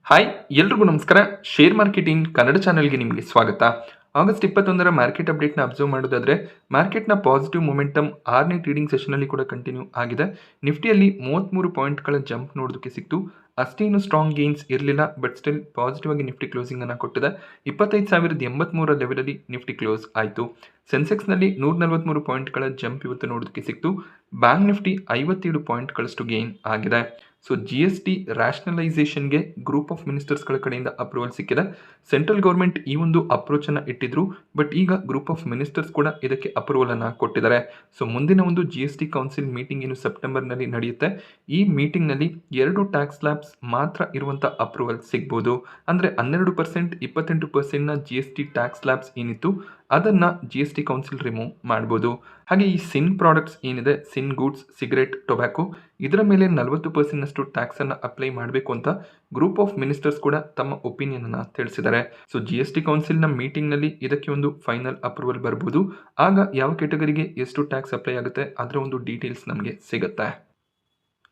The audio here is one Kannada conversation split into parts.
ಹಾಯ್ ಎಲ್ರಿಗೂ ನಮಸ್ಕಾರ. ಶೇರ್ ಮಾರ್ಕೆಟ್ ಇನ್ ಕನ್ನಡ ಚಾನೆಲ್ಗೆ ನಿಮಗೆ ಸ್ವಾಗತ. ಆಗಸ್ಟ್ 21ರ ಮಾರ್ಕೆಟ್ ಅಪ್ಡೇಟ್ನ ಅಬ್ಸರ್ವ್ ಮಾಡೋದಾದ್ರೆ ಮಾರ್ಕೆಟ್ನ ಪಾಸಿಟಿವ್ ಮೊಮೆಂಟಮ್ 6ನೇ ಟ್ರೇಡಿಂಗ್ ಸೆಷನಲ್ಲಿ ಕೂಡ ಕಂಟಿನ್ಯೂ ಆಗಿದೆ. ನಿಫ್ಟಿಯಲ್ಲಿ 33 ಪಾಯಿಂಟ್ಗಳ ಜಂಪ್ ನೋಡೋದಕ್ಕೆ ಸಿಕ್ತು. ಅಷ್ಟೇನು ಸ್ಟ್ರಾಂಗ್ ಗೇನ್ಸ್ ಇರಲಿಲ್ಲ, ಬಟ್ ಸ್ಟಿಲ್ ಪಾಸಿಟಿವ್ ಆಗಿ ನಿಫ್ಟಿ ಕ್ಲೋಸಿಂಗ್ ಅನ್ನು ಕೊಟ್ಟಿದೆ. 25,083 ಲೆವೆಲಲ್ಲಿ ನಿಫ್ಟಿ ಕ್ಲೋಸ್ ಆಯಿತು. ಸೆನ್ಸೆಕ್ಸ್ನಲ್ಲಿ 143 ಪಾಯಿಂಟ್ಗಳ ಜಂಪ್ ಇವತ್ತು ನೋಡೋದಕ್ಕೆ ಸಿಕ್ತು. ಬ್ಯಾಂಕ್ ನಿಫ್ಟಿ 57 ಪಾಯಿಂಟ್ಗಳಷ್ಟು ಗೇನ್ ಆಗಿದೆ. ಸೊ GST ರ್ಯಾಷನಲೈಸೇಷನ್ಗೆ ಗ್ರೂಪ್ ಆಫ್ ಮಿನಿಸ್ಟರ್ಸ್ಗಳ ಕಡೆಯಿಂದ ಅಪ್ರೂವಲ್ ಸಿಕ್ಕಿದೆ. ಸೆಂಟ್ರಲ್ ಗೌರ್ಮೆಂಟ್ ಈ ಒಂದು ಅಪ್ರೋಚ್ ಅನ್ನು ಇಟ್ಟಿದ್ರು, ಬಟ್ ಈಗ ಗ್ರೂಪ್ ಆಫ್ ಮಿನಿಸ್ಟರ್ಸ್ ಕೂಡ ಇದಕ್ಕೆ ಅಪ್ರೂವಲ್ ಅನ್ನು ಕೊಟ್ಟಿದ್ದಾರೆ. ಸೊ ಮುಂದಿನ ಒಂದು GST ಕೌನ್ಸಿಲ್ ಮೀಟಿಂಗ್ ಏನು ಸೆಪ್ಟೆಂಬರ್ನಲ್ಲಿ ನಡೆಯುತ್ತೆ, ಈ ಮೀಟಿಂಗ್ನಲ್ಲಿ 2 ಟ್ಯಾಕ್ಸ್ ಸ್ಲ್ಯಾಬ್ಸ್ ಮಾತ್ರ ಇರುವಂಥ ಅಪ್ರೂವಲ್ ಸಿಗ್ಬೋದು. ಅಂದರೆ 12%, 28%ನ GST ಟ್ಯಾಕ್ಸ್ ಸ್ಲ್ಯಾಬ್ಸ್ ಏನಿತ್ತು ಅದನ್ನು GST ಕೌನ್ಸಿಲ್ ರಿಮೂವ್ ಮಾಡ್ಬೋದು. ಹಾಗೆ ಈ ಸಿನ್ ಪ್ರಾಡಕ್ಟ್ಸ್ ಏನಿದೆ, ಸಿನ್ ಗೂಡ್ಸ್, ಸಿಗರೇಟ್, ಟೊಬ್ಯಾಕೋ, ಇದರ ಮೇಲೆ 40%ನಷ್ಟು ಟ್ಯಾಕ್ಸ್ ಅನ್ನು ಅಪ್ಲೈ ಮಾಡಬೇಕು ಅಂತ ಗ್ರೂಪ್ ಆಫ್ ಮಿನಿಸ್ಟರ್ಸ್ ಕೂಡ ತಮ್ಮ ಒಪಿನಿಯನ್ ಅನ್ನು ತಿಳಿಸಿದ್ದಾರೆ. ಸೊ GST ಕೌನ್ಸಿಲ್ನ ಮೀಟಿಂಗ್ನಲ್ಲಿ ಇದಕ್ಕೆ ಒಂದು ಫೈನಲ್ ಅಪ್ರೂವಲ್ ಬರ್ಬೋದು. ಆಗ ಯಾವ ಕೆಟಗರಿಗೆ ಎಷ್ಟು ಟ್ಯಾಕ್ಸ್ ಅಪ್ಲೈ ಆಗುತ್ತೆ ಅದರ ಒಂದು ಡೀಟೇಲ್ಸ್ ನಮಗೆ ಸಿಗುತ್ತೆ.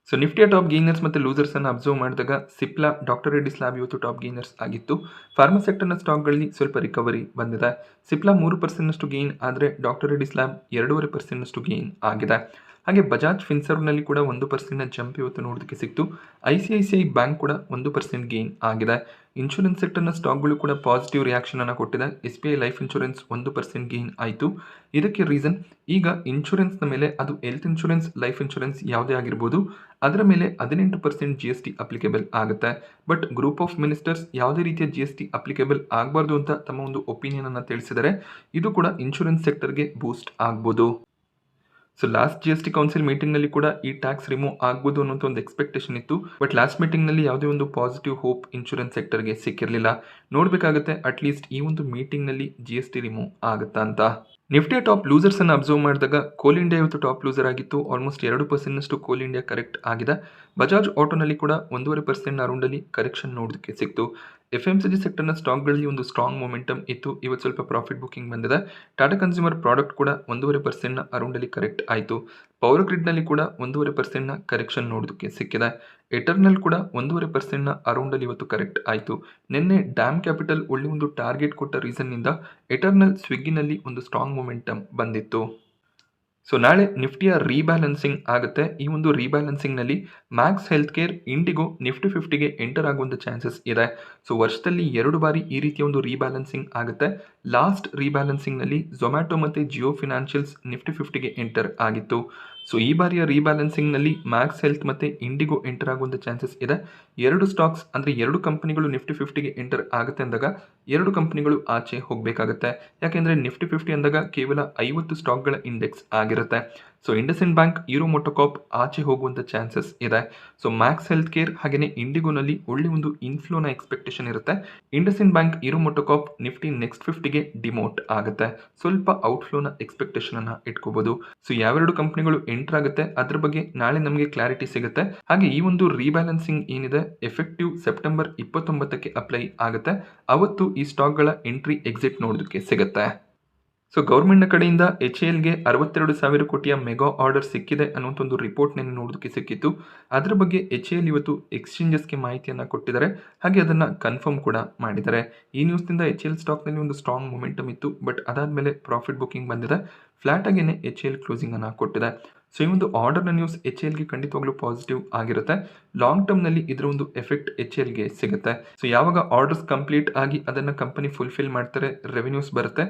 ಸೊ ನಿಫ್ಟಿಯ ಟಾಪ್ ಗೇನರ್ಸ್ ಮತ್ತು ಲೂಸರ್ಸ್ ಅನ್ನು ಅಬ್ಸರ್ವ್ ಮಾಡಿದಾಗ ಸಿಪ್ಲಾ, ಡಾಕ್ಟರ್ ರೆಡ್ಡಿಸ್ ಲ್ಯಾಬ್ ಇವತ್ತು ಟಾಪ್ ಗೇನರ್ಸ್ ಆಗಿತ್ತು. ಫಾರ್ಮಾ ಸೆಕ್ಟರ್ನ ಸ್ಟಾಕ್ಗಳಲ್ಲಿ ಸ್ವಲ್ಪ ರಿಕವರಿ ಬಂದಿದೆ. ಸಿಪ್ಲಾ 3%ನಷ್ಟು ಗೇನ್ ಆದರೆ ಡಾಕ್ಟರ್ ರೆಡ್ಡಿಸ್ ಲ್ಯಾಬ್ 2.5%ನಷ್ಟು ಗೇನ್ ಆಗಿದೆ. ಹಾಗೆ ಬಜಾಜ್ ಫಿನ್ಸರ್ವ್ನಲ್ಲಿ ಕೂಡ 1%ನ ಜಂಪ್ ಇವತ್ತು ನೋಡೋದಕ್ಕೆ ಸಿಕ್ತು. ICICI ಬ್ಯಾಂಕ್ ಕೂಡ 1% ಗೇನ್ ಆಗಿದೆ. ಇನ್ಶೂರೆನ್ಸ್ ಸೆಕ್ಟರ್ನ ಸ್ಟಾಕ್ಗಳು ಕೂಡ ಪಾಸಿಟಿವ್ ರಿಯಾಕ್ಷನ್ ಅನ್ನು ಕೊಟ್ಟಿದೆ. SBI ಲೈಫ್ ಇನ್ಶೂರೆನ್ಸ್ 1% ಗೇನ್ ಆಯಿತು. ಇದಕ್ಕೆ ರೀಸನ್, ಈಗ ಇನ್ಶೂರೆನ್ಸ್ನ ಮೇಲೆ, ಅದು ಹೆಲ್ತ್ ಇನ್ಶೂರೆನ್ಸ್, ಲೈಫ್ ಇನ್ಶೂರೆನ್ಸ್ ಯಾವುದೇ ಆಗಿರ್ಬೋದು, ಅದರ ಮೇಲೆ 18% GST ಅಪ್ಲಿಕೇಬಲ್ ಆಗುತ್ತೆ. ಬಟ್ ಗ್ರೂಪ್ ಆಫ್ ಮಿನಿಸ್ಟರ್ಸ್ ಯಾವುದೇ ರೀತಿಯ GST ಅಪ್ಲಿಕೇಬಲ್ ಆಗಬಾರ್ದು ಅಂತ ತಮ್ಮ ಒಂದು ಒಪಿನಿಯನ್ ಅನ್ನು ತಿಳಿಸಿದರೆ ಇದು ಕೂಡ ಇನ್ಶೂರೆನ್ಸ್ ಸೆಕ್ಟರ್ಗೆ ಬೂಸ್ಟ್ ಆಗ್ಬೋದು. ಸೊ ಲಾಸ್ಟ್ GST ಕೌನ್ಸಿಲ್ ಮೀಟಿಂಗ್ನಲ್ಲಿ ಕೂಡ ಈ ಟ್ಯಾಕ್ಸ್ ರಿಮೂವ್ ಆಗ್ಬೋದು ಅನ್ನೋಂಥ ಒಂದು ಎಕ್ಸ್ಪೆಕ್ಟೇಷನ್ ಇತ್ತು. ಬಟ್ ಲಾಸ್ಟ್ ಮೀಟಿಂಗ್ನಲ್ಲಿ ಯಾವುದೇ ಒಂದು ಪಾಸಿಟಿವ್ ಹೋಪ್ ಇನ್ಶೂರೆನ್ಸ್ ಸೆಕ್ಟರ್ಗೆ ಸಿಕ್ಕಿರಲಿಲ್ಲ. ನೋಡಬೇಕಾಗುತ್ತೆ ಅಟ್ಲೀಸ್ಟ್ ಈ ಒಂದು ಮೀಟಿಂಗ್ನಲ್ಲಿ GST ರಿಮೂವ್ ಆಗುತ್ತಾ ಅಂತ. ನಿಫ್ಟಿಯ ಟಾಪ್ ಲೂಸರ್ಸ್ ಅನ್ನು ಅಬ್ಸರ್ವ್ ಮಾಡಿದಾಗ ಕೋಲ್ ಇಂಡಿಯಾ ಇವತ್ತು ಟಾಪ್ ಲೂಸರ್ ಆಗಿತ್ತು. ಆಲ್ಮೋಸ್ಟ್ 2%ನಷ್ಟು ಕೋಲ್ ಇಂಡಿಯಾ ಕರೆಕ್ಟ್ ಆಗಿದೆ. ಬಜಾಜ್ ಆಟೋನಲ್ಲಿ ಕೂಡ 1.5% ಅರೌಂಡಲ್ಲಿ ಕರೆಕ್ಷನ್ ನೋಡೋದಕ್ಕೆ ಸಿಕ್ತು. FMCG ಸೆಕ್ಟರ್ನ ಸ್ಟಾಕ್ಗಳಲ್ಲಿ ಒಂದು ಸ್ಟ್ರಾಂಗ್ ಮೊಮೆಂಟಮ್ ಇತ್ತು. ಇವತ್ತು ಸ್ವಲ್ಪ ಪ್ರಾಫಿಟ್ ಬುಕಿಂಗ್ ಬಂದಿದೆ. ಟಾಟಾ ಕನ್ಸ್ಯೂಮರ್ ಪ್ರಾಡಕ್ಟ್ ಕೂಡ 1.5%ನ ಅರೌಂಡಲ್ಲಿ ಕರೆಕ್ಟ್ ಆಯಿತು. ಪವರ್ ಗ್ರಿಡ್ನಲ್ಲಿ ಕೂಡ 1.5%ನ ಕರೆಕ್ಷನ್ ನೋಡೋದಕ್ಕೆ ಸಿಕ್ಕಿದೆ. ಎಟರ್ನಲ್ ಕೂಡ 1.5%ನ ಅರೌಂಡಲ್ಲಿ ಇವತ್ತು ಕರೆಕ್ಟ್ ಆಯಿತು. ನಿನ್ನೆ ಡ್ಯಾಮ್ ಕ್ಯಾಪಿಟಲ್ ಒಳ್ಳೆ ಒಂದು ಟಾರ್ಗೆಟ್ ಕೊಟ್ಟ ರೀಸನ್ನಿಂದ ಎಟರ್ನಲ್ ಸ್ವಿಗ್ಗಿನಲ್ಲಿ ಒಂದು ಸ್ಟ್ರಾಂಗ್ ಮೊಮೆಂಟಮ್ ಬಂದಿತ್ತು. ಸೊ ನಾಳೆ ನಿಫ್ಟಿಯ ರೀಬ್ಯಾಲೆನ್ಸಿಂಗ್ ಆಗುತ್ತೆ. ಈ ಒಂದು ರೀಬ್ಯಾಲೆನ್ಸಿಂಗ್ನಲ್ಲಿ Max healthcare, IndiGo Nifty 50ಗೆ ಎಂಟರ್ ಆಗುವಂಥ ಚಾನ್ಸಸ್ ಇದೆ. ಸೊ ವರ್ಷದಲ್ಲಿ 2 ಬಾರಿ ಈ ರೀತಿಯ ಒಂದು ರೀಬ್ಯಾಲೆನ್ಸಿಂಗ್ ಆಗುತ್ತೆ. ಲಾಸ್ಟ್ ರೀಬ್ಯಾಲೆನ್ಸಿಂಗ್ನಲ್ಲಿ ಝೊಮ್ಯಾಟೊ ಮತ್ತು ಜಿಯೋ ಫಿನಾನ್ಷಿಯಲ್ಸ್ ನಿಫ್ಟಿ 50ಗೆ ಎಂಟರ್ ಆಗಿತ್ತು. ಸೊ ಈ ಬಾರಿಯ ರೀಬ್ಯಾಲೆನ್ಸಿಂಗ್ನಲ್ಲಿ ಮ್ಯಾಕ್ಸ್ ಹೆಲ್ತ್ ಮತ್ತು ಇಂಡಿಗೋ ಎಂಟರ್ ಆಗುವಂಥ ಚಾನ್ಸಸ್ ಇದೆ. 2 ಸ್ಟಾಕ್ಸ್ ಅಂದರೆ 2 ಕಂಪನಿಗಳು ನಿಫ್ಟಿ 50ಗೆ ಎಂಟರ್ ಆಗುತ್ತೆ ಅಂದಾಗ 2 ಕಂಪನಿಗಳು ಆಚೆ ಹೋಗಬೇಕಾಗುತ್ತೆ. ಯಾಕೆಂದರೆ ನಿಫ್ಟಿ 50 ಅಂದಾಗ ಕೇವಲ 50 ಸ್ಟಾಕ್ಗಳ ಇಂಡೆಕ್ಸ್ ಆಗಿರುತ್ತೆ. ಸೊ ಇಂಡಸ್ಇಂಡ್ ಬ್ಯಾಂಕ್, ಯೂರೋ ಮೊಟೊಕಾರ್ಪ್ ಆಚೆ ಹೋಗುವಂಥ ಚಾನ್ಸಸ್ ಇದೆ. ಸೊ ಮ್ಯಾಕ್ಸ್ ಹೆಲ್ತ್ ಕೇರ್ ಹಾಗೆಯೇ ಇಂಡಿಗೋನಲ್ಲಿ ಒಳ್ಳೆ ಒಂದು ಇನ್ಫ್ಲೋನ ಎಕ್ಸ್ಪೆಕ್ಟೇಷನ್ ಇರುತ್ತೆ. ಇಂಡಸ್ಇಂಡ್ ಬ್ಯಾಂಕ್, ಯೂರೋ ಮೊಟೊಕಾರ್ಪ್ ನಿಫ್ಟಿ ನೆಕ್ಸ್ಟ್ 50ಗೆ ಡಿಮೋಟ್ ಆಗುತ್ತೆ. ಸ್ವಲ್ಪ ಔಟ್ಫ್ಲೋನ ಎಕ್ಸ್ಪೆಕ್ಟೇಷನ್ ಅನ್ನು ಇಟ್ಕೋಬಹುದು. ಸೊ ಯಾವೆರಡು ಕಂಪನಿಗಳು ಎಂಟರ್ ಆಗುತ್ತೆ ಅದ್ರ ಬಗ್ಗೆ ನಾಳೆ ನಮಗೆ ಕ್ಲಾರಿಟಿ ಸಿಗುತ್ತೆ. ಹಾಗೆ ಈ ಒಂದು ರೀಬ್ಯಾಲೆನ್ಸಿಂಗ್ ಏನಿದೆ ಎಫೆಕ್ಟಿವ್ ಸೆಪ್ಟೆಂಬರ್ 29ಕ್ಕೆ ಅಪ್ಲೈ ಆಗುತ್ತೆ. ಅವತ್ತು ಈ ಸ್ಟಾಕ್ಗಳ ಎಂಟ್ರಿ ಎಕ್ಸಿಟ್ ನೋಡೋದಕ್ಕೆ ಸಿಗುತ್ತೆ. ಸೊ ಗೌರ್ಮೆಂಟ್ನ ಕಡೆಯಿಂದ HALಗೆ 62,000 ಕೋಟಿಯ ಮೆಗಾ ಆರ್ಡರ್ ಸಿಕ್ಕಿದೆ ಅನ್ನುವಂಥ ಒಂದು ರಿಪೋರ್ಟ್ ನೆನ್ನೆ ನೋಡೋದಕ್ಕೆ ಸಿಕ್ಕಿತ್ತು. ಅದರ ಬಗ್ಗೆ HAL ಇವತ್ತು ಎಕ್ಸ್ಚೇಂಜಸ್ಗೆ ಮಾಹಿತಿಯನ್ನು ಕೊಟ್ಟಿದ್ದಾರೆ. ಹಾಗೆ ಅದನ್ನು ಕನ್ಫರ್ಮ್ ಕೂಡ ಮಾಡಿದ್ದಾರೆ. ಈ ನ್ಯೂಸ್ನಿಂದ HAL ಸ್ಟಾಕ್ನಲ್ಲಿ ಒಂದು ಸ್ಟ್ರಾಂಗ್ ಮೊಮೆಂಟಮ್ ಇತ್ತು. ಬಟ್ ಅದಾದಮೇಲೆ ಪ್ರಾಫಿಟ್ ಬುಕಿಂಗ್ ಬಂದಿದೆ. ಫ್ಲಾಟ್ ಆಗೇನೆ HAL ಕ್ಲೋಸಿಂಗ್ ಅನ್ನು ಕೊಟ್ಟಿದೆ. ಸೊ ಈ ಒಂದು ಆರ್ಡರ್ನ ನ್ಯೂಸ್ HALಗೆ ಖಂಡಿತವಾಗ್ಲೂ ಪಾಸಿಟಿವ್ ಆಗಿರುತ್ತೆ. ಲಾಂಗ್ ಟರ್ಮ್ನಲ್ಲಿ ಇದರ ಒಂದು ಎಫೆಕ್ಟ್ HALಗೆ ಸಿಗುತ್ತೆ. ಸೊ ಯಾವಾಗ ಆರ್ಡರ್ಸ್ ಕಂಪ್ಲೀಟ್ ಆಗಿ ಅದನ್ನು ಕಂಪನಿ ಫುಲ್ಫಿಲ್ ಮಾಡ್ತಾರೆ, ರೆವೆನ್ಯೂಸ್ ಬರುತ್ತೆ.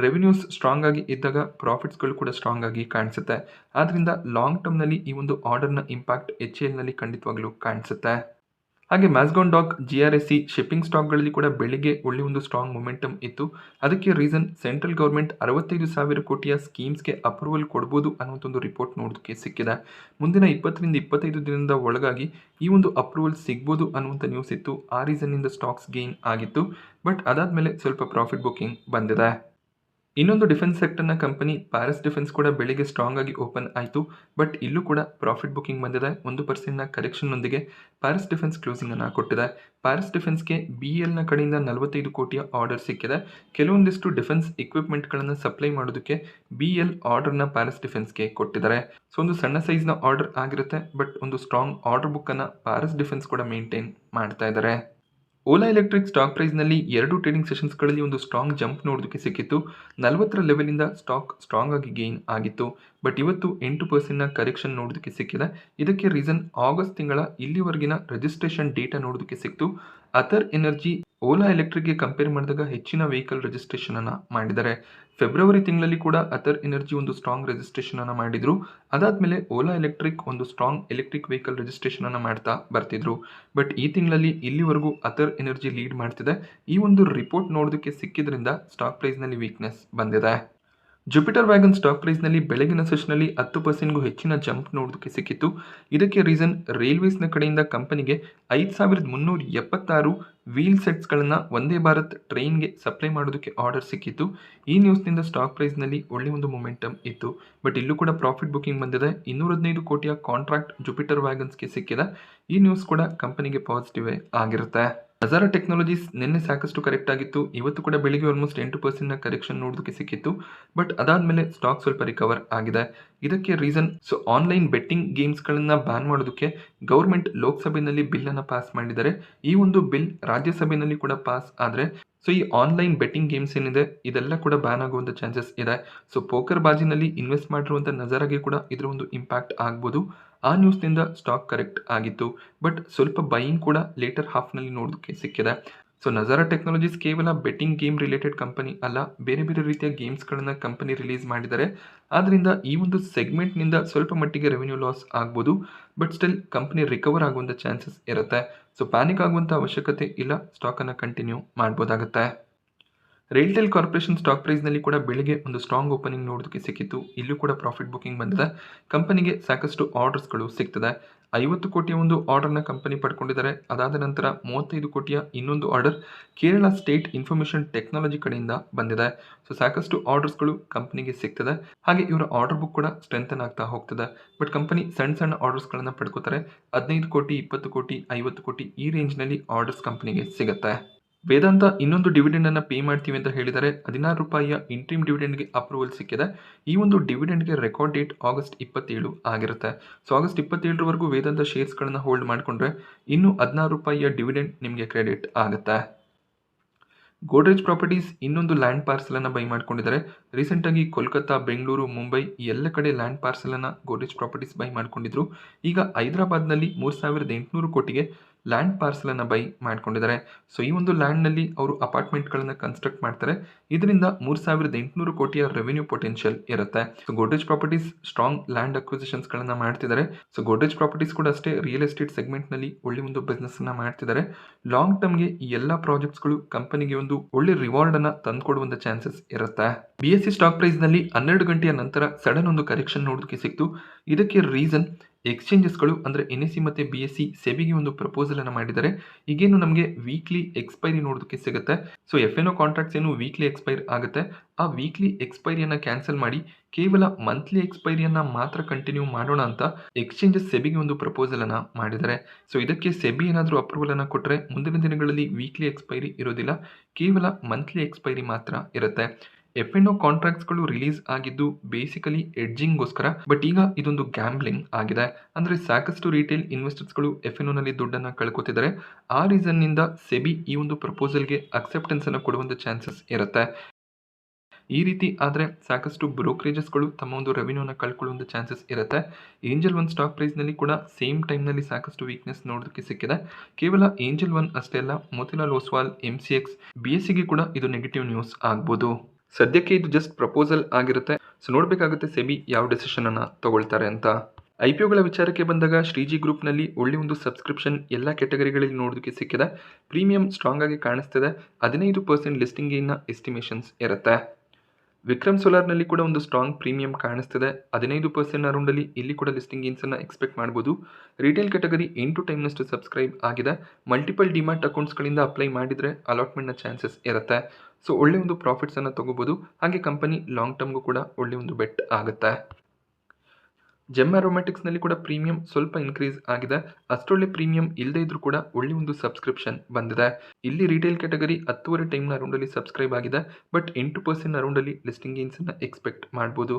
ರೆವೆನ್ಯೂಸ್ ಸ್ಟ್ರಾಂಗ್ ಆಗಿ ಇದ್ದಾಗ ಪ್ರಾಫಿಟ್ಸ್ಗಳು ಕೂಡ ಸ್ಟ್ರಾಂಗ್ ಆಗಿ ಕಾಣಿಸುತ್ತೆ. ಆದ್ದರಿಂದ ಲಾಂಗ್ ಟರ್ಮ್ನಲ್ಲಿ ಈ ಒಂದು ಆರ್ಡರ್ನ ಇಂಪ್ಯಾಕ್ಟ್ HALನಲ್ಲಿ ಖಂಡಿತವಾಗ್ಲೂ ಕಾಣಿಸುತ್ತೆ. ಹಾಗೆ ಮ್ಯಾಸ್ಗಾನ್ ಡಾಕ್, GRSE ಶಿಪ್ಪಿಂಗ್ ಸ್ಟಾಕ್ಗಳಲ್ಲಿ ಕೂಡ ಬೆಳಿಗ್ಗೆ ಒಳ್ಳೆ ಒಂದು ಸ್ಟ್ರಾಂಗ್ ಮೊಮೆಂಟಮ್ ಇತ್ತು. ಅದಕ್ಕೆ ರೀಸನ್ ಸೆಂಟ್ರಲ್ ಗೌರ್ಮೆಂಟ್ 65,000 ಕೋಟಿಯ ಸ್ಕೀಮ್ಸ್ಗೆ ಅಪ್ರೂವಲ್ ಕೊಡ್ಬೋದು ಅನ್ನೋಂಥ ಒಂದು ರಿಪೋರ್ಟ್ ನೋಡೋದಕ್ಕೆ ಸಿಕ್ಕಿದೆ. ಮುಂದಿನ 20ರಿಂದ 25 ದಿನದ ಒಳಗಾಗಿ ಈ ಒಂದು ಅಪ್ರೂವಲ್ ಸಿಗ್ಬೋದು ಅನ್ನುವಂಥ ನ್ಯೂಸ್ ಇತ್ತು. ಆ ರೀಸನ್ನಿಂದ ಸ್ಟಾಕ್ಸ್ ಗೇನ್ ಆಗಿತ್ತು. ಬಟ್ ಅದಾದಮೇಲೆ ಸ್ವಲ್ಪ ಪ್ರಾಫಿಟ್ ಬುಕಿಂಗ್ ಬಂದಿದೆ. ಇನ್ನೊಂದು ಡಿಫೆನ್ಸ್ ಸೆಕ್ಟರ್ನ ಕಂಪನಿ ಪ್ಯಾರಿಸ್ ಡಿಫೆನ್ಸ್ ಕೂಡ ಬೆಳಿಗ್ಗೆ ಸ್ಟ್ರಾಂಗ್ ಆಗಿ ಓಪನ್ ಆಯಿತು. ಬಟ್ ಇಲ್ಲೂ ಕೂಡ ಪ್ರಾಫಿಟ್ ಬುಕಿಂಗ್ ಬಂದಿದೆ. 1%ನ ಕರೆಕ್ಷನ್ನೊಂದಿಗೆ ಪ್ಯಾರಿಸ್ ಡಿಫೆನ್ಸ್ ಕ್ಲೋಸಿಂಗ್ ಅನ್ನು ಕೊಟ್ಟಿದೆ. ಪ್ಯಾರಿಸ್ ಡಿಫೆನ್ಸ್ಗೆ BELನ ಕಡೆಯಿಂದ 45 ಕೋಟಿಯ ಆರ್ಡರ್ ಸಿಕ್ಕಿದೆ. ಕೆಲವೊಂದಿಷ್ಟು ಡಿಫೆನ್ಸ್ ಇಕ್ವಿಪ್ಮೆಂಟ್ಗಳನ್ನು ಸಪ್ಲೈ ಮಾಡೋದಕ್ಕೆ BEL ಆರ್ಡರ್ನ ಪ್ಯಾರಿಸ್ ಡಿಫೆನ್ಸ್ಗೆ ಕೊಟ್ಟಿದ್ದಾರೆ. ಸೊ ಒಂದು ಸಣ್ಣ ಸೈಜ್ನ ಆರ್ಡರ್ ಆಗಿರುತ್ತೆ. ಬಟ್ ಒಂದು ಸ್ಟ್ರಾಂಗ್ ಆರ್ಡರ್ ಬುಕ್ಕನ್ನು ಪ್ಯಾರಿಸ್ ಡಿಫೆನ್ಸ್ ಕೂಡ ಮೇಂಟೈನ್ ಮಾಡ್ತಾ ಇದ್ದಾರೆ. ಓಲಾ ಎಲೆಕ್ಟ್ರಿಕ್ ಸ್ಟಾಕ್ ಪ್ರೈಸ್ನಲ್ಲಿ 2 ಟ್ರೇಡಿಂಗ್ ಸೆಷನ್ಸ್ಗಳಲ್ಲಿ ಒಂದು ಸ್ಟ್ರಾಂಗ್ ಜಂಪ್ ನೋಡೋದಕ್ಕೆ ಸಿಕ್ಕಿತ್ತು. 40ರ ಲೆವೆಲಿಂದ ಸ್ಟಾಕ್ ಸ್ಟ್ರಾಂಗ್ ಆಗಿ ಗೇನ್ ಆಗಿತ್ತು. ಬಟ್ ಇವತ್ತು 8% ಕರೆಕ್ಷನ್ ನೋಡೋದಕ್ಕೆ ಸಿಕ್ಕಿದೆ. ಇದಕ್ಕೆ ರೀಸನ್ ಆಗಸ್ಟ್ ತಿಂಗಳ ಇಲ್ಲಿವರೆಗಿನ ರಿಜಿಸ್ಟ್ರೇಷನ್ ಡೇಟಾ ನೋಡೋದಕ್ಕೆ ಸಿಕ್ತು. ಅಥರ್ ಎನರ್ಜಿ ಓಲಾ ಎಲೆಕ್ಟ್ರಿಕ್ಗೆ ಕಂಪೇರ್ ಮಾಡಿದಾಗ ಹೆಚ್ಚಿನ ವೆಹಿಕಲ್ ರಿಜಿಸ್ಟ್ರೇಷನ್ ಅನ್ನ ಮಾಡಿದ್ದಾರೆ. ಫೆಬ್ರವರಿ ತಿಂಗಳಲ್ಲಿ ಕೂಡ ಅಥರ್ ಎನರ್ಜಿ ಒಂದು ಸ್ಟ್ರಾಂಗ್ ರಿಜಿಸ್ಟ್ರೇಷನ್ ಅನ್ನ ಮಾಡಿದ್ರು. ಅದಾದ್ಮೇಲೆ ಓಲಾ ಎಲೆಕ್ಟ್ರಿಕ್ ಒಂದು ಸ್ಟ್ರಾಂಗ್ ಎಲೆಕ್ಟ್ರಿಕ್ ವೆಹಿಕಲ್ ರಿಜಿಸ್ಟ್ರೇಷನ್ ಅನ್ನ ಮಾಡ್ತಾ ಬರ್ತಿದ್ರು. ಬಟ್ ಈ ತಿಂಗಳಲ್ಲಿ ಇಲ್ಲಿವರೆಗೂ ಅಥರ್ ಎನರ್ಜಿ ಲೀಡ್ ಮಾಡ್ತಿದೆ. ಈ ಒಂದು ರಿಪೋರ್ಟ್ ನೋಡೋದಕ್ಕೆ ಸಿಕ್ಕಿದ್ರಿಂದ ಸ್ಟಾಕ್ ಪ್ರೈಸ್ನಲ್ಲಿ ವೀಕ್ನೆಸ್ ಬಂದಿದೆ. ಜುಪಿಟರ್ ವ್ಯಾಗನ್ ಸ್ಟಾಕ್ ಪ್ರೈಸ್ನಲ್ಲಿ ಬೆಳಗಿನ ಸೆಷನ್ನಲ್ಲಿ 10%ಗೂ ಹೆಚ್ಚಿನ ಜಂಪ್ ನೋಡೋದಕ್ಕೆ ಸಿಕ್ಕಿತ್ತು. ಇದಕ್ಕೆ ರೀಸನ್ ರೈಲ್ವೇಸ್ನ ಕಡೆಯಿಂದ ಕಂಪನಿಗೆ 5376 ವೀಲ್ ಸೆಟ್ಸ್ಗಳನ್ನು ವಂದೇ ಭಾರತ್ ಟ್ರೈನ್ಗೆ ಸಪ್ಲೈ ಮಾಡೋದಕ್ಕೆ ಆರ್ಡರ್ ಸಿಕ್ಕಿತ್ತು. ಈ ನ್ಯೂಸ್ನಿಂದ ಸ್ಟಾಕ್ ಪ್ರೈಸ್ನಲ್ಲಿ ಒಳ್ಳೆ ಒಂದು ಮೊಮೆಂಟಮ್ ಇತ್ತು. ಬಟ್ ಇಲ್ಲೂ ಕೂಡ ಪ್ರಾಫಿಟ್ ಬುಕಿಂಗ್ ಬಂದಿದೆ. 215 ಕೋಟಿಯ ಕಾಂಟ್ರಾಕ್ಟ್ ಜುಪಿಟರ್ ವ್ಯಾಗನ್ಸ್ಗೆ ಸಿಕ್ಕಿದೆ. ಈ ನ್ಯೂಸ್ ಕೂಡ ಕಂಪನಿಗೆ ಪಾಸಿಟಿವ್ ಆಗಿರುತ್ತೆ. ನಜಾರಾ ಟೆಕ್ನಾಲಜೀಸ್ ನಿನ್ನೆ ಸಾಕಷ್ಟು ಕರೆಕ್ಟ್ ಆಗಿತ್ತು. ಇವತ್ತು ಕೂಡ ಬೆಳಿಗ್ಗೆ ಆಲ್ಮೋಸ್ಟ್ 8% ಕರೆಕ್ಷನ್ ನೋಡೋದಕ್ಕೆ ಸಿಕ್ಕಿತ್ತು. ಬಟ್ ಅದಾದ್ಮೇಲೆ ಸ್ಟಾಕ್ ಸ್ವಲ್ಪ ರಿಕವರ್ ಆಗಿದೆ. ಇದಕ್ಕೆ ರೀಸನ್ ಆನ್ಲೈನ್ ಬೆಟ್ಟಿಂಗ್ ಗೇಮ್ಸ್ಗಳನ್ನು ಬ್ಯಾನ್ ಮಾಡೋದಕ್ಕೆ ಗೌರ್ಮೆಂಟ್ ಲೋಕಸಭೆಯಲ್ಲಿ ಬಿಲ್ ಅನ್ನು ಪಾಸ್ ಮಾಡಿದ್ದಾರೆ. ಈ ಒಂದು ಬಿಲ್ ರಾಜ್ಯಸಭೆಯಲ್ಲಿ ಕೂಡ ಪಾಸ್ ಆದರೆ ಈ ಆನ್ಲೈನ್ ಬೆಟ್ಟಿಂಗ್ ಗೇಮ್ಸ್ ಏನಿದೆ ಇದೆಲ್ಲ ಕೂಡ ಬ್ಯಾನ್ ಆಗುವಂಥ ಚಾನ್ಸಸ್ ಇದೆ. ಪೋಕರ್ ಬಾಜಿನಲ್ಲಿ ಇನ್ವೆಸ್ಟ್ ಮಾಡಿರುವಂಥ ನಜಾರಾಗೆ ಕೂಡ ಇದರ ಒಂದು ಇಂಪ್ಯಾಕ್ಟ್ ಆಗ್ಬೋದು. ಆ ನ್ಯೂಸ್ನಿಂದ ಸ್ಟಾಕ್ ಕರೆಕ್ಟ್ ಆಗಿತ್ತು. ಬಟ್ ಸ್ವಲ್ಪ ಬೈಯಿಂಗ್ ಕೂಡ ಲೇಟರ್ ಹಾಫ್ನಲ್ಲಿ ನೋಡೋದಕ್ಕೆ ಸಿಕ್ಕಿದೆ. ನಜಾರಾ ಟೆಕ್ನಾಲಜೀಸ್ ಕೇವಲ ಬೆಟ್ಟಿಂಗ್ ಗೇಮ್ ರಿಲೇಟೆಡ್ ಕಂಪನಿ ಅಲ್ಲ, ಬೇರೆ ಬೇರೆ ರೀತಿಯ ಗೇಮ್ಸ್ಗಳನ್ನು ಕಂಪನಿ ರಿಲೀಸ್ ಮಾಡಿದ್ದಾರೆ. ಆದ್ದರಿಂದ ಈ ಒಂದು ಸೆಗ್ಮೆಂಟ್ನಿಂದ ಸ್ವಲ್ಪ ಮಟ್ಟಿಗೆ ರೆವೆನ್ಯೂ ಲಾಸ್ ಆಗ್ಬೋದು. ಬಟ್ ಸ್ಟಿಲ್ ಕಂಪನಿ ರಿಕವರ್ ಆಗುವಂಥ ಚಾನ್ಸಸ್ ಇರುತ್ತೆ. ಪ್ಯಾನಿಕ್ ಆಗುವಂಥ ಅವಶ್ಯಕತೆ ಇಲ್ಲ. ಸ್ಟಾಕನ್ನು ಕಂಟಿನ್ಯೂ ಮಾಡ್ಬೋದಾಗುತ್ತೆ. ರೈಲ್ಟೆಲ್ ಕಾರ್ಪೊರೇಷನ್ ಸ್ಟಾಕ್ ಪ್ರೈಸ್ನಲ್ಲಿ ಕೂಡ ಬೆಳಿಗ್ಗೆ ಒಂದು ಸ್ಟ್ರಾಂಗ್ ಓಪನಿಂಗ್ ನೋಡೋದಕ್ಕೆ ಸಿಕ್ಕಿತ್ತು. ಇಲ್ಲೂ ಕೂಡ ಪ್ರಾಫಿಟ್ ಬುಕಿಂಗ್ ಬಂದಿದೆ. ಕಂಪನಿಗೆ ಸಾಕಷ್ಟು ಆರ್ಡರ್ಸ್ಗಳು ಸಿಗ್ತದೆ. 50 ಕೋಟಿಯ ಒಂದು ಆರ್ಡರ್ನ ಕಂಪನಿ ಪಡ್ಕೊಂಡಿದ್ದಾರೆ. ಅದಾದ ನಂತರ 35 ಕೋಟಿಯ ಇನ್ನೊಂದು order Kerala state information technology ಕಡೆಯಿಂದ ಬಂದಿದೆ. ಸಾಕಷ್ಟು ಆರ್ಡರ್ಸ್ಗಳು ಕಂಪನಿಗೆ ಸಿಗ್ತದೆ. ಹಾಗೆ ಇವರ ಆರ್ಡರ್ ಬುಕ್ ಕೂಡ ಸ್ಟ್ರೆಂಥನ್ ಆಗ್ತಾ ಹೋಗ್ತದೆ. ಬಟ್ ಕಂಪನಿ ಸಣ್ಣ ಆರ್ಡರ್ಸ್ಗಳನ್ನು ಪಡ್ಕೋತಾರೆ. 15 ಕೋಟಿ, 20 ಕೋಟಿ, 50 ಕೋಟಿ ಈ ರೇಂಜ್ನಲ್ಲಿ ಆರ್ಡರ್ಸ್ ಕಂಪನಿಗೆ ಸಿಗುತ್ತೆ. ವೇದಾಂತ ಇನ್ನೊಂದು ಡಿವಿಡೆಂಡ್ ಅನ್ನು ಪೇ ಮಾಡ್ತೀವಿ ಅಂತ ಹೇಳಿದರೆ 16 ರೂಪಾಯಿಯ ಇಂಟ್ರೀಮ್ ಡಿವಿಡೆಂಡ್ಗೆ ಅಪ್ರೂವಲ್ ಸಿಕ್ಕಿದೆ. ಈ ಒಂದು ಡಿವಿಡೆಂಡ್ಗೆ ರೆಕಾರ್ಡ್ ಡೇಟ್ ಆಗಸ್ಟ್ 27 ಆಗಿರುತ್ತೆ. ಆಗಸ್ಟ್ 27ರವರೆಗೂ ವೇದಾಂತ ಶೇರ್ಸ್ಗಳನ್ನು ಹೋಲ್ಡ್ ಮಾಡಿಕೊಂಡ್ರೆ ಇನ್ನು 16 ರೂಪಾಯಿಯ ಡಿವಿಡೆಂಡ್ ನಿಮಗೆ ಕ್ರೆಡಿಟ್ ಆಗುತ್ತೆ. ಗೋಡ್ರೇಜ್ ಪ್ರಾಪರ್ಟೀಸ್ ಇನ್ನೊಂದು ಲ್ಯಾಂಡ್ ಪಾರ್ಸಲ್ ಅನ್ನು ಬೈ ಮಾಡ್ಕೊಂಡಿದ್ದಾರೆ. ರೀಸೆಂಟಾಗಿ ಕೋಲ್ಕತ್ತಾ, ಬೆಂಗಳೂರು, ಮುಂಬೈ ಈ ಎಲ್ಲ ಕಡೆ ಲ್ಯಾಂಡ್ ಪಾರ್ಸಲ್ ಅನ್ನು ಗೋಡ್ರೇಜ್ ಪ್ರಾಪರ್ಟೀಸ್ ಬೈ ಮಾಡ್ಕೊಂಡಿದ್ರು. ಈಗ ಹೈದರಾಬಾದ್ನಲ್ಲಿ 3800 ಕೋಟಿಗೆ ಲ್ಯಾಂಡ್ ಪಾರ್ಸಲ್ ಅನ್ನು ಬೈ ಮಾಡ್ಕೊಂಡಿದ್ದಾರೆ. ಈ ಒಂದು ಲ್ಯಾಂಡ್ನಲ್ಲಿ ಅವರು ಅಪಾರ್ಟ್ಮೆಂಟ್ಗಳನ್ನು ಕನ್ಸ್ಟ್ರಕ್ಟ್ ಮಾಡ್ತಾರೆ. ಇದರಿಂದ 3800 ಕೋಟಿಯ ರೆವೆನ್ಯೂ ಪೊಟೆನ್ಷಿಯಲ್ ಇರುತ್ತೆ. ಗೋಡ್ರೇಜ್ ಪ್ರಾಪರ್ಟೀಸ್ ಸ್ಟ್ರಾಂಗ್ ಲ್ಯಾಂಡ್ ಅಕ್ವಿಸಿಷನ್ಸ್ಗಳನ್ನು ಮಾಡ್ತಿದ್ದಾರೆ. ಗೋಡ್ರೇಜ್ ಪ್ರಾಪರ್ಟೀಸ್ ಕೂಡ ಅಷ್ಟೇ ರಿಯಲ್ ಎಸ್ಟೇಟ್ ಸೆಗ್ಮೆಂಟ್ನಲ್ಲಿ ಒಳ್ಳೆ ಒಂದು ಬಿಸ್ನೆಸ್ ಅನ್ನ ಮಾಡ್ತಿದ್ದಾರೆ. ಲಾಂಗ್ ಟರ್ಮ್ಗೆ ಈ ಎಲ್ಲ ಪ್ರಾಜೆಕ್ಟ್ಸ್ಗಳು ಕಂಪನಿಗೆ ಒಂದು ಒಳ್ಳೆ ರಿವಾರ್ಡ್ ಅನ್ನ ತಂದುಕೊಡುವಂತ ಚಾನ್ಸಸ್ ಇರುತ್ತೆ. BSE ಸ್ಟಾಕ್ ಪ್ರೈಸ್ನಲ್ಲಿ 12 ಗಂಟೆಯ ನಂತರ ಸಡನ್ ಒಂದು ಕರೆಕ್ಷನ್ ನೋಡೋದಕ್ಕೆ ಸಿಕ್ತು. ಇದಕ್ಕೆ ರೀಸನ್ ಎಕ್ಸ್ಚೇಂಜಸ್ಗಳು ಅಂದರೆ NSE ಮತ್ತು BSE ಸೆಬಿಗೆ ಒಂದು ಪ್ರಪೋಸಲ್ ಅನ್ನು ಮಾಡಿದ್ದಾರೆ. ಈಗೇನು ನಮಗೆ ವೀಕ್ಲಿ ಎಕ್ಸ್ಪೈರಿ ನೋಡೋದಕ್ಕೆ ಸಿಗುತ್ತೆ. FNO ಕಾಂಟ್ರಾಕ್ಟ್ಸ್ ಏನು ವೀಕ್ಲಿ ಎಕ್ಸ್ಪೈರ್ ಆಗುತ್ತೆ. ಆ ವೀಕ್ಲಿ ಎಕ್ಸ್ಪೈರಿಯನ್ನು ಕ್ಯಾನ್ಸಲ್ ಮಾಡಿ ಕೇವಲ ಮಂತ್ಲಿ ಎಕ್ಸ್ಪೈರಿಯನ್ನು ಮಾತ್ರ ಕಂಟಿನ್ಯೂ ಮಾಡೋಣ ಅಂತ ಎಕ್ಸ್ಚೇಂಜಸ್ ಸೆಬಿಗೆ ಒಂದು ಪ್ರಪೋಸಲ್ ಅನ್ನು ಮಾಡಿದ್ದಾರೆ. ಇದಕ್ಕೆ ಸೆಬಿ ಏನಾದರೂ ಅಪ್ರೂವಲ್ ಅನ್ನು ಕೊಟ್ಟರೆ ಮುಂದಿನ ದಿನಗಳಲ್ಲಿ ವೀಕ್ಲಿ ಎಕ್ಸ್ಪೈರಿ ಇರೋದಿಲ್ಲ, ಕೇವಲ ಮಂತ್ಲಿ ಎಕ್ಸ್ಪೈರಿ ಮಾತ್ರ ಇರುತ್ತೆ. FNO ಕಾಂಟ್ರಾಕ್ಟ್ಸ್ಗಳು ರಿಲೀಸ್ ಆಗಿದ್ದು ಬೇಸಿಕಲಿ ಎಡ್ಜಿಂಗ್ಗೋಸ್ಕರ. ಬಟ್ ಈಗ ಇದೊಂದು ಗ್ಯಾಂಬ್ಲಿಂಗ್ ಆಗಿದೆ. ಅಂದರೆ ಸಾಕಷ್ಟು ರಿಟೇಲ್ ಇನ್ವೆಸ್ಟರ್ಸ್ಗಳು FNOನಲ್ಲಿ ದುಡ್ಡನ್ನು ಕಳ್ಕೊತಿದ್ದಾರೆ. ಆ ರೀಸನ್ನಿಂದ ಸೆಬಿ ಈ ಒಂದು ಪ್ರಪೋಸಲ್ಗೆ ಅಕ್ಸೆಪ್ಟೆನ್ಸ್ ಅನ್ನು ಕೊಡುವಂಥ ಚಾನ್ಸಸ್ ಇರುತ್ತೆ. ಈ ರೀತಿ ಆದರೆ ಸಾಕಷ್ಟು ಬ್ರೋಕರೇಜಸ್ಗಳು ತಮ್ಮ ಒಂದು ರೆವಿನ್ಯೂನ ಕಳ್ಕೊಳ್ಳುವಂಥ ಚಾನ್ಸಸ್ ಇರುತ್ತೆ. ಏಂಜಲ್ ಒನ್ ಸ್ಟಾಕ್ ಪ್ರೈಸ್ನಲ್ಲಿ ಕೂಡ ಸೇಮ್ ಟೈಮ್ನಲ್ಲಿ ಸಾಕಷ್ಟು ವೀಕ್ನೆಸ್ ನೋಡೋದಕ್ಕೆ ಸಿಕ್ಕಿದೆ. ಕೇವಲ ಏಂಜಲ್ ಒನ್ ಅಷ್ಟೇ ಅಲ್ಲ, ಮೋತಿಲಾಲ್ ಓಸ್ವಾಲ್, MCX, BSEಗೆ ಕೂಡ ಇದು ನೆಗೆಟಿವ್ ನ್ಯೂಸ್ ಆಗ್ಬೋದು. ಸದ್ಯಕ್ಕೆ ಇದು ಜಸ್ಟ್ ಪ್ರಪೋಸಲ್ ಆಗಿರುತ್ತೆ. ನೋಡಬೇಕಾಗುತ್ತೆ ಸೆಬಿ ಯಾವ ಡೆಸಿಷನ್ ಅನ್ನು ತಗೊಳ್ತಾರೆ ಅಂತ. IPOಗಳ ವಿಚಾರಕ್ಕೆ ಬಂದಾಗ ಶ್ರೀಜಿ ಗ್ರೂಪ್ನಲ್ಲಿ ಒಳ್ಳೆ ಒಂದು ಸಬ್ಸ್ಕ್ರಿಪ್ಷನ್ ಎಲ್ಲ ಕ್ಯಾಟಗರಿಗಳಲ್ಲಿ ನೋಡೋದಕ್ಕೆ ಸಿಕ್ಕಿದೆ. ಪ್ರೀಮಿಯಂ ಸ್ಟ್ರಾಂಗ್ ಆಗಿ ಕಾಣಿಸ್ತಿದೆ. 15% ಲಿಸ್ಟಿಂಗ್ ಗೇನ್ನ ಎಸ್ಟಿಮೇಷನ್ಸ್ ಇರುತ್ತೆ. ವಿಕ್ರಮ್ ಸೋಲಾರ್ನಲ್ಲಿ ಕೂಡ ಒಂದು ಸ್ಟ್ರಾಂಗ್ ಪ್ರೀಮಿಯಂ ಕಾಣಿಸ್ತಿದೆ. 15% ಅರೌಂಡಲ್ಲಿ ಇಲ್ಲಿ ಕೂಡ ಲಿಸ್ಟಿಂಗ್ ಗೇನ್ಸನ್ನು ಎಕ್ಸ್ಪೆಕ್ಟ್ ಮಾಡ್ಬೋದು. ರಿಟೇಲ್ ಕ್ಯಾಟಗರಿ 8 ಟೈಮ್ನಷ್ಟು ಸಬ್ಸ್ಕ್ರೈಬ್ ಆಗಿದೆ. ಮಲ್ಟಿಪಲ್ ಡಿಮ್ಯಾಟ್ ಅಕೌಂಟ್ಸ್ಗಳಿಂದ ಅಪ್ಲೈ ಮಾಡಿದರೆ ಅಲಾಟ್ಮೆಂಟ್ನ ಚಾನ್ಸಸ್ ಇರುತ್ತೆ. ಒಳ್ಳೆ ಒಂದು ಪ್ರಾಫಿಟ್ಸನ್ನು ತಗೋಬೋದು. ಹಾಗೆ ಕಂಪನಿ ಲಾಂಗ್ ಟರ್ಮ್ಗೂ ಕೂಡ ಒಳ್ಳೆ ಒಂದು ಬೆಟ್ ಆಗುತ್ತೆ. ಜೆಮ್ ಆರೋಮ್ಯಾಟಿಕ್ಸ್ನಲ್ಲಿ ಕೂಡ ಪ್ರೀಮಿಯಂ ಸ್ವಲ್ಪ ಇನ್ಕ್ರೀಸ್ ಆಗಿದೆ. ಅಷ್ಟೊಳ್ಳೆ ಪ್ರೀಮಿಯಂ ಇಲ್ಲದೇ ಇದ್ರೂ ಕೂಡ ಒಳ್ಳೆ ಒಂದು ಸಬ್ಸ್ಕ್ರಿಪ್ಷನ್ ಬಂದಿದೆ. ಇಲ್ಲಿ ರಿಟೇಲ್ ಕ್ಯಾಟಗರಿ 10.5 ಟೈಮ್ನ ಅರೌಂಡಲ್ಲಿ ಸಬ್ಸ್ಕ್ರೈಬ್ ಆಗಿದೆ. ಬಟ್ 8% ಅರೌಂಡಲ್ಲಿ ಲಿಸ್ಟಿಂಗ್ ಗೇನ್ಸನ್ನು ಎಕ್ಸ್ಪೆಕ್ಟ್ ಮಾಡ್ಬೋದು.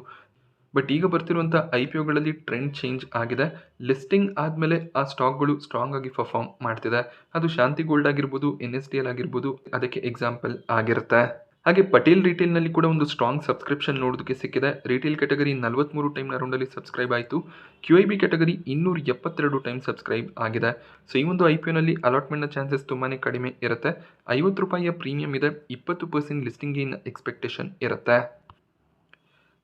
ಬಟ್ ಈಗ ಬರ್ತಿರುವಂಥ ಐ ಪಿ ಒಗಳಲ್ಲಿ ಟ್ರೆಂಡ್ ಚೇಂಜ್ ಆಗಿದೆ. ಲಿಸ್ಟಿಂಗ್ ಆದಮೇಲೆ ಆ ಸ್ಟಾಕ್ಗಳು ಸ್ಟ್ರಾಂಗ್ ಆಗಿ ಪರ್ಫಾರ್ಮ್ ಮಾಡ್ತಿದೆ. ಅದು ಶಾಂತಿ ಗೋಲ್ಡ್ ಆಗಿರ್ಬೋದು, NSDL ಆಗಿರ್ಬೋದು, ಅದಕ್ಕೆ ಎಕ್ಸಾಂಪಲ್ ಆಗಿರುತ್ತೆ. ಹಾಗೆ ಪಟೇಲ್ ರಿಟೇಲ್ನಲ್ಲಿ ಕೂಡ ಒಂದು ಸ್ಟ್ರಾಂಗ್ ಸಬ್ಸ್ಕ್ರಿಪ್ಷನ್ ನೋಡೋದಕ್ಕೆ ಸಿಕ್ಕಿದೆ. ರಿಟೇಲ್ ಕ್ಯಾಟಗರಿ 43 ಟೈಮ್ನ ರೌಂಡಲ್ಲಿ ಸಬ್ಸ್ಕ್ರೈಬ್ ಆಯಿತು. QIB ಕ್ಯಾಟಗರಿ 272 ಟೈಮ್ ಸಬ್ಸ್ಕ್ರೈಬ್ ಆಗಿದೆ. ಸೊ ಈ ಒಂದು IPOನಲ್ಲಿ ಅಲಾಟ್ಮೆಂಟ್ನ ಚಾನ್ಸಸ್ ತುಂಬಾ ಕಡಿಮೆ ಇರುತ್ತೆ. ₹50 ಪ್ರೀಮಿಯಂ ಇದೆ. 20% ಲಿಸ್ಟಿಂಗ್ ಗೇನ್ ಎಕ್ಸ್ಪೆಕ್ಟೇಷನ್ ಇರುತ್ತೆ.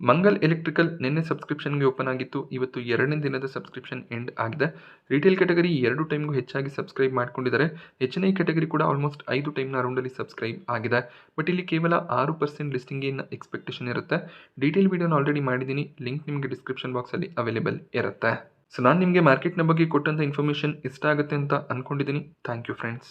ಮಂಗಲ್ ಎಲೆಕ್ಟ್ರಿಕಲ್ ನಿನ್ನೆ ಸಬ್ಸ್ಕ್ರಿಪ್ಷನ್ಗೆ ಓಪನ್ ಆಗಿತ್ತು. ಇವತ್ತು 2ನೇ ದಿನದ ಸಬ್ಸ್ಕ್ರಿಪ್ಷನ್ ಎಂಡ್ ಆಗಿದೆ. ರಿಟೇಲ್ ಕ್ಯಾಟಗರಿ 2 ಟೈಮ್ಗೂ ಹೆಚ್ಚಾಗಿ ಸಬ್ಸ್ಕ್ರೈಬ್ ಮಾಡ್ಕೊಂಡಿದ್ದಾರೆ. HNI ಕ್ಯಾಟಗರಿ ಕೂಡ ಆಲ್ಮೋಸ್ಟ್ 5 ಟೈಮ್ನ ರೌಂಡಲ್ಲಿ ಸಬ್ಸ್ಕ್ರೈಬ್ ಆಗಿದೆ. ಬಟ್ ಇಲ್ಲಿ ಕೇವಲ 6% ಲಿಸ್ಟಿಂಗ್ ಗೇನ್ ಎಕ್ಸ್ಪೆಕ್ಟೇಷನ್ ಇರುತ್ತೆ. ಡೀಟೇಲ್ ವಿಡಿಯೋನ ಆಲ್ರೆಡಿ ಮಾಡಿದ್ದೀನಿ. ಲಿಂಕ್ ನಿಮಗೆ ಡಿಸ್ಕ್ರಿಪ್ಷನ್ ಬಾಕ್ಸಲ್ಲಿ ಅವೈಲೇಬಲ್ ಇರುತ್ತೆ. ಸೊ ನಾನು ನಿಮಗೆ ಮಾರ್ಕೆಟ್ನ ಬಗ್ಗೆ ಕೊಟ್ಟಂಥ ಇನ್ಫಾರ್ಮೇಷನ್ ಇಷ್ಟ ಆಗುತ್ತೆ ಅಂತ ಅಂದ್ಕೊಂಡಿದ್ದೀನಿ. Thank you friends.